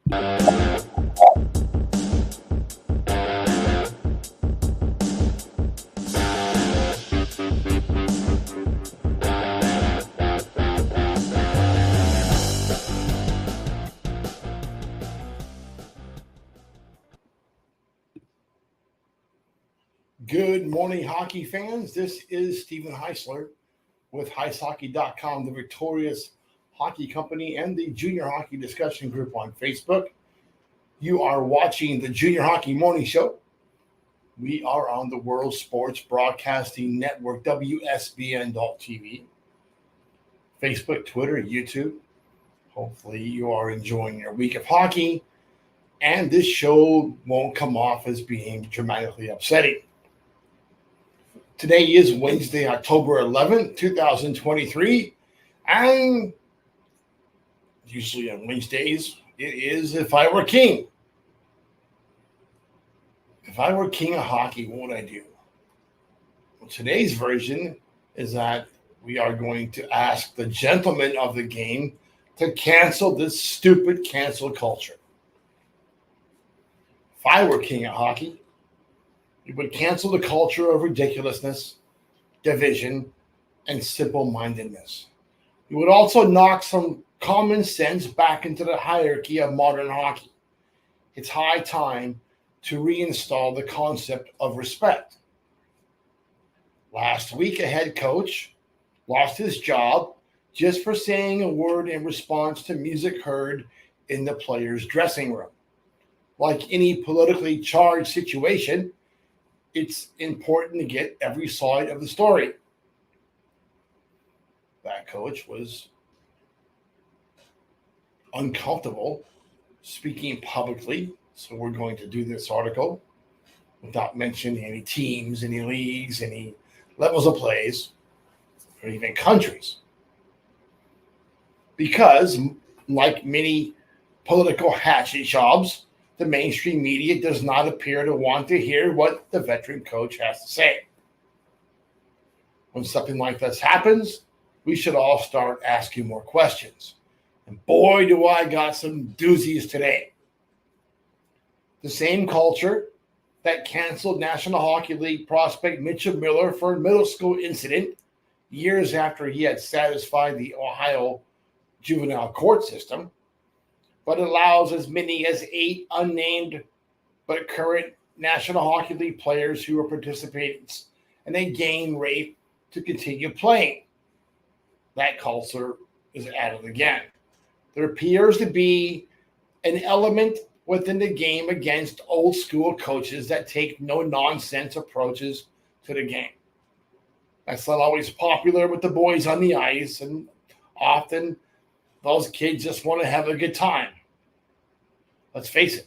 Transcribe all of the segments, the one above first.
Good morning, hockey fans. This is Stephen Heisler with HeisHockey.com, the Victorious Hockey Company, and the Junior Hockey Discussion Group on Facebook. You are watching the Junior Hockey Morning Show. We are on the World Sports Broadcasting Network, WSBN.TV, Facebook, Twitter, YouTube. Hopefully you are enjoying your week of hockey, and this show won't come off as being dramatically upsetting. Today is Wednesday, October 11th, 2023, and usually on Wednesdays, it is If I Were King. If I were king of hockey, what would I do? Well, today's version is that we are going to ask the gentlemen of the game to cancel this stupid cancel culture. If I were king of hockey, it would cancel the culture of ridiculousness, division, and simple-mindedness. It would also knock some common sense back into the hierarchy of modern hockey. It's high time to reinstall the concept of respect. Last week, a head coach lost his job just for saying a word in response to music heard in the players' dressing room. Like any politically charged situation, it's important to get every side of the story. That coach was uncomfortable speaking publicly, so we're going to do this article without mentioning any teams, any leagues, any levels of plays, or even countries. Because, like many political hatchet jobs, the mainstream media does not appear to want to hear what the veteran coach has to say. When something like this happens, we should all start asking more questions. And boy, do I got some doozies today. The same culture that canceled National Hockey League prospect Mitchell Miller for a middle school incident years after he had satisfied the Ohio juvenile court system, but allows as many as 8 unnamed but current National Hockey League players who are participating in a gang rape to continue playing. That culture is at it again. There appears to be an element within the game against old school coaches that take no-nonsense approaches to the game. That's not always popular with the boys on the ice, and often those kids just want to have a good time. Let's face it,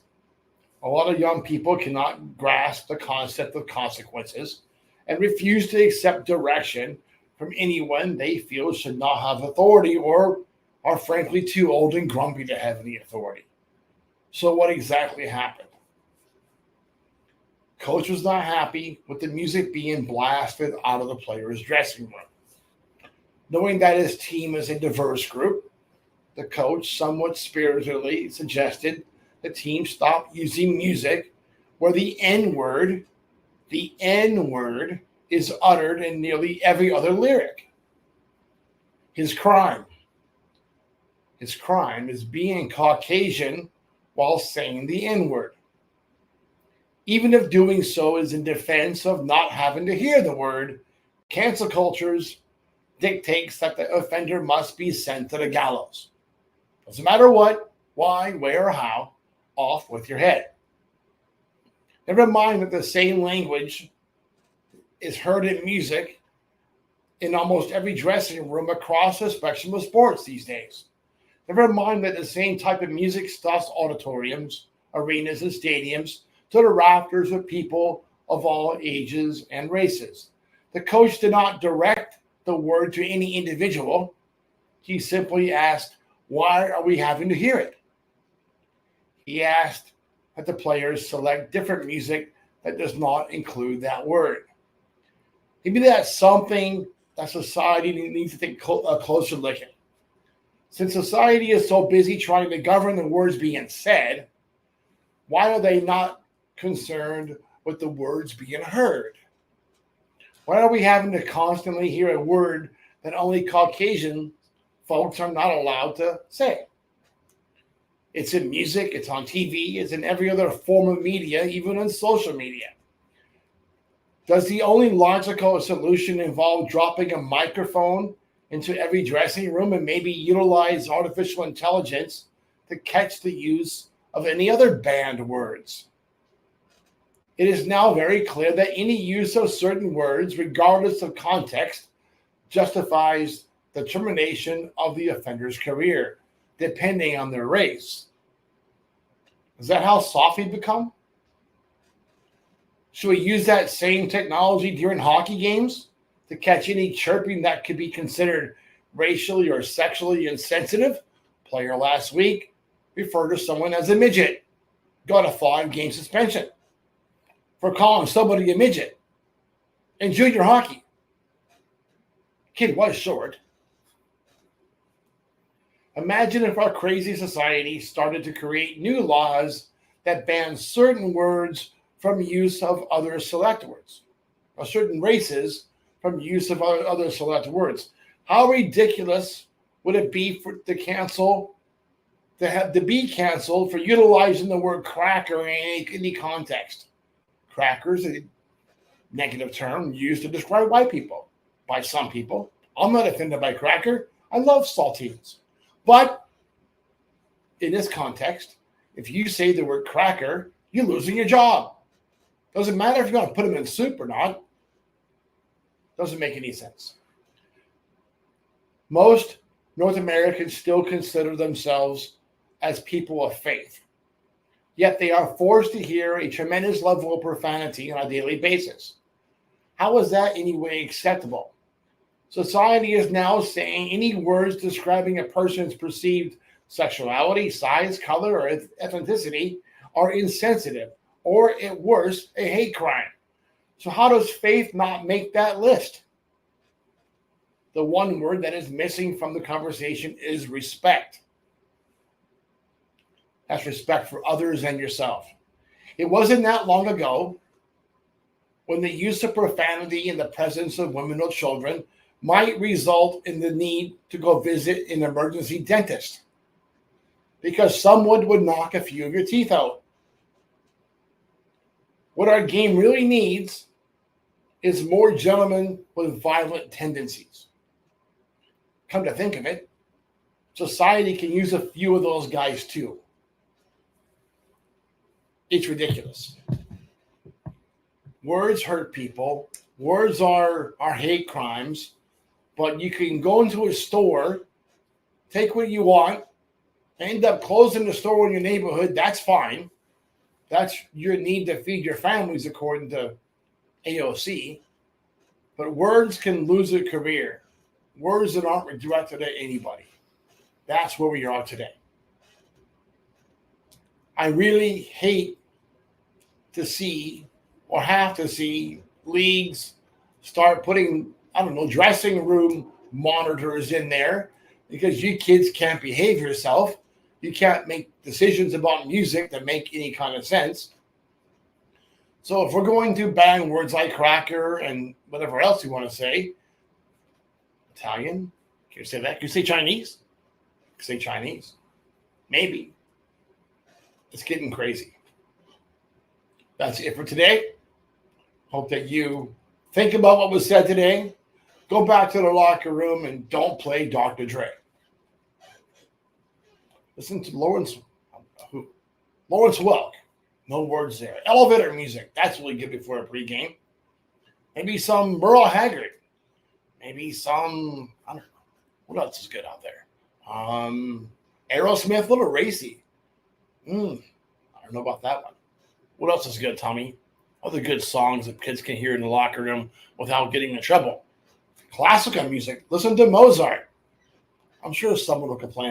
a lot of young people cannot grasp the concept of consequences and refuse to accept direction from anyone they feel should not have authority or are frankly too old and grumpy to have any authority. So what exactly happened? Coach was not happy with the music being blasted out of the players' dressing room. Knowing that his team is a diverse group, the coach somewhat spiritedly suggested the team stop using music where the N-word is uttered in nearly every other lyric. His crime is being Caucasian while saying the N-word, even if doing so is in defense of not having to hear the word. Cancel cultures dictates that the offender must be sent to the gallows. Doesn't matter what, why, where, or how, off with your head. Never mind that the same language is heard in music in almost every dressing room across the spectrum of sports these days. Never mind that the same type of music stuffs auditoriums, arenas, and stadiums to the rafters with people of all ages and races. The coach did not direct the word to any individual. He simply asked, why are we having to hear it? He asked that the players select different music that does not include that word. Maybe that's something that society needs to take a closer look at. Since society is so busy trying to govern the words being said, why are they not concerned with the words being heard? Why are we having to constantly hear a word that only Caucasian folks are not allowed to say? It's in music, it's on TV, it's in every other form of media, even on social media. Does the only logical solution involve dropping a microphone into every dressing room and maybe utilize artificial intelligence to catch the use of any other banned words? It is now very clear that any use of certain words, regardless of context, justifies the termination of the offender's career, depending on their race. Is that how soft we become? Should we use that same technology during hockey games to catch any chirping that could be considered racially or sexually insensitive? Player last week referred to someone as a midget, got a 5-game suspension for calling somebody a midget in junior hockey. Kid was short. Imagine if our crazy society started to create new laws that ban certain words from use of other select words, or certain races from use of other select words. How ridiculous would it be to be canceled for utilizing the word cracker in any context? Cracker is a negative term used to describe white people by some people. I'm not offended by cracker. I love saltines. But in this context, if you say the word cracker, you're losing your job. Doesn't matter if you're going to put them in soup or not. Doesn't make any sense. Most North Americans still consider themselves as people of faith. Yet they are forced to hear a tremendous level of profanity on a daily basis. How is that anyway acceptable? Society is now saying any words describing a person's perceived sexuality, size, color, or ethnicity are insensitive, or at worst, a hate crime. So how does faith not make that list? The one word that is missing from the conversation is respect. That's respect for others and yourself. It wasn't that long ago when the use of profanity in the presence of women or children might result in the need to go visit an emergency dentist because someone would knock a few of your teeth out. What our game really needs is more gentlemen with violent tendencies. Come to think of it, society can use a few of those guys too. It's ridiculous. Words hurt people. Words are hate crimes. But you can go into a store, take what you want, end up closing the store in your neighborhood. That's fine. That's your need to feed your families, according to AOC. But words can lose a career. Words that aren't directed at anybody. That's where we are today. I really hate to see or have to see leagues start putting, dressing room monitors in there because you kids can't behave yourself. You can't make decisions about music that make any kind of sense. So if we're going to ban words like cracker and whatever else you want to say, Italian, can you say that? Can you say Chinese? Can you say Chinese? Maybe. It's getting crazy. That's it for today. Hope that you think about what was said today. Go back to the locker room and don't play Dr. Dre. Listen to Lawrence Welk. No words there. Elevator music. That's really good before a pregame. Maybe some Merle Haggard. Maybe some, I don't know. What else is good out there? Aerosmith, Little Racy. I don't know about that one. What else is good, Tommy? Other good songs that kids can hear in the locker room without getting in trouble. Classical music. Listen to Mozart. I'm sure someone will complain.